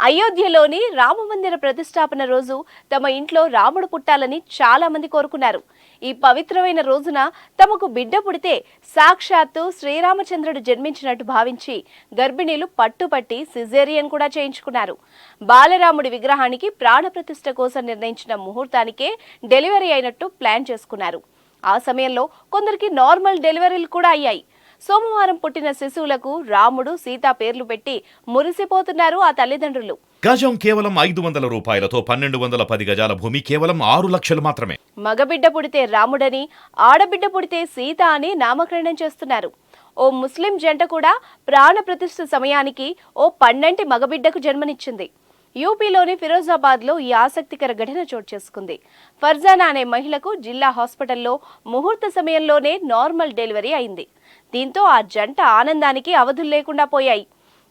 అయోధ్యలోని రామమందిర ప్రతిష్టాపన రోజు తమ ఇంట్లో రాముడు పుట్టాలని చాలా మంది కోరుకున్నారు. ఈ పవిత్రమైన రోజున తమకు బిడ్డ పుడితే సాక్షాత్తు శ్రీరామచంద్రుడు జన్మించినట్టు భావించి గర్భిణీలు పట్టుపట్టి సిజేరియన్ కూడా చేయించుకున్నారు. బాలరాముడి విగ్రహానికి ప్రాణప్రతిష్ఠ కోసం నిర్ణయించిన ముహూర్తానికే డెలివరీ అయినట్టు ప్లాన్ చేసుకున్నారు. ఆ సమయంలో కొందరికి నార్మల్ డెలివరీలు కూడా అయ్యాయి. సోమవారం పుట్టిన శిశువులకు రాముడు సీత పేర్లు పెట్టి మురిసిపోతున్నారు ఆ తల్లిదండ్రులు. గజం కేవలం 500 రూపాయలతో 1210 గజాల భూమి కేవలం 6 లక్షలు మాత్రమే. మగబిడ్డ పుడితే రాముడని, ఆడబిడ్డ పుడితే సీత అని నామకరణం చేస్తున్నారు. ఓ ముస్లిం జంట కూడా ప్రాణ ప్రతిష్ఠ సమయానికి ఓ పండంటి మగబిడ్డకు జన్మనిచ్చింది. యూపీలోని ఫిరోజాబాద్ లో ఈ ఆసక్తికర ఘటన చోటు చేసుకుంది. ఫర్జానా అనే మహిళకు జిల్లా హాస్పిటల్లో ముహూర్త సమయంలోనే నార్మల్ డెలివరీ అయింది. దీంతో ఆ జంట ఆనందానికి అవధులు లేకుండా పోయాయి.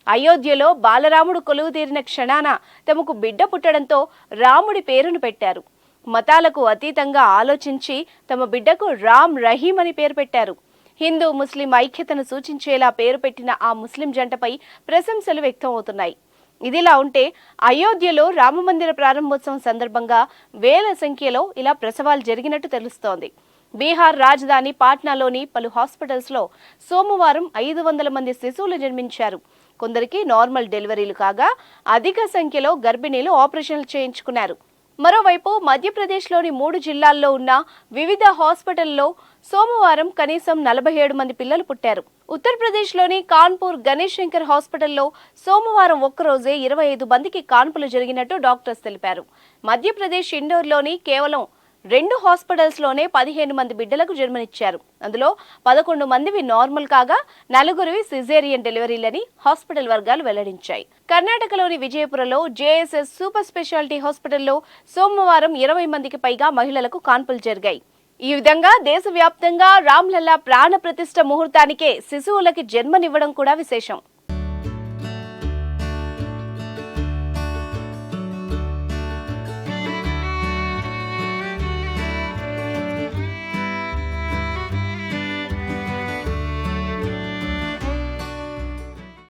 అయోధ్యలో బాలరాముడు కొలువు తీరిన క్షణాన తమకు బిడ్డ పుట్టడంతో రాముడి పేరును పెట్టారు. మతాలకు అతీతంగా ఆలోచించి తమ బిడ్డకు రామ్ రహీం అని పేరు పెట్టారు. హిందూ ముస్లిం ఐక్యతను సూచించేలా పేరు పెట్టిన ఆ ముస్లిం జంటపై ప్రశంసలు వ్యక్తం అవుతున్నాయి. ఇదిలా ఉంటే అయోధ్యలో రామమందిర ప్రారంభోత్సవం సందర్భంగా వేల సంఖ్యలో ఇలా ప్రసవాలు జరిగినట్టు తెలుస్తోంది. బీహార్ రాజధాని పాట్నాలోని పలు హాస్పిటల్స్ లో సోమవారం 500 మంది శిశువులు జన్మించారు. కొందరికి నార్మల్ డెలివరీలు కాగా అధిక సంఖ్యలో గర్భిణీలు ఆపరేషన్లు చేయించుకున్నారు. మరోవైపు మధ్యప్రదేశ్లోని 3 జిల్లాల్లో ఉన్న వివిధ హాస్పిటల్లో సోమవారం కనీసం 47 మంది పిల్లలు పుట్టారు. ఉత్తరప్రదేశ్లోని కాన్పూర్ గణేష్ శంకర్ హాస్పిటల్లో సోమవారం ఒక్కరోజే 25 మందికి కాన్పులు జరిగినట్టు డాక్టర్స్ తెలిపారు. మధ్యప్రదేశ్ ఇండోర్లోని కేవలం 2 హాస్పిటల్స్ లోనే 15 మంది బిడ్డలకు జన్మనిచ్చారు. అందులో 11 మందివి నార్మల్ కాగా 4 సిజేరియన్ డెలివరీలని హాస్పిటల్ వర్గాలు వెల్లడించాయి. కర్ణాటకలోని విజయపురలో జేఎస్ఎస్ సూపర్ స్పెషాలిటీ హాస్పిటల్లో సోమవారం 20 మందికి పైగా మహిళలకు కాన్పులు జరిగాయి. ఈ విధంగా దేశవ్యాప్తంగా రామ్లల్లా ప్రాణ ప్రతిష్ఠ ముహూర్తానికే శిశువులకి జన్మనివ్వడం కూడా విశేషం.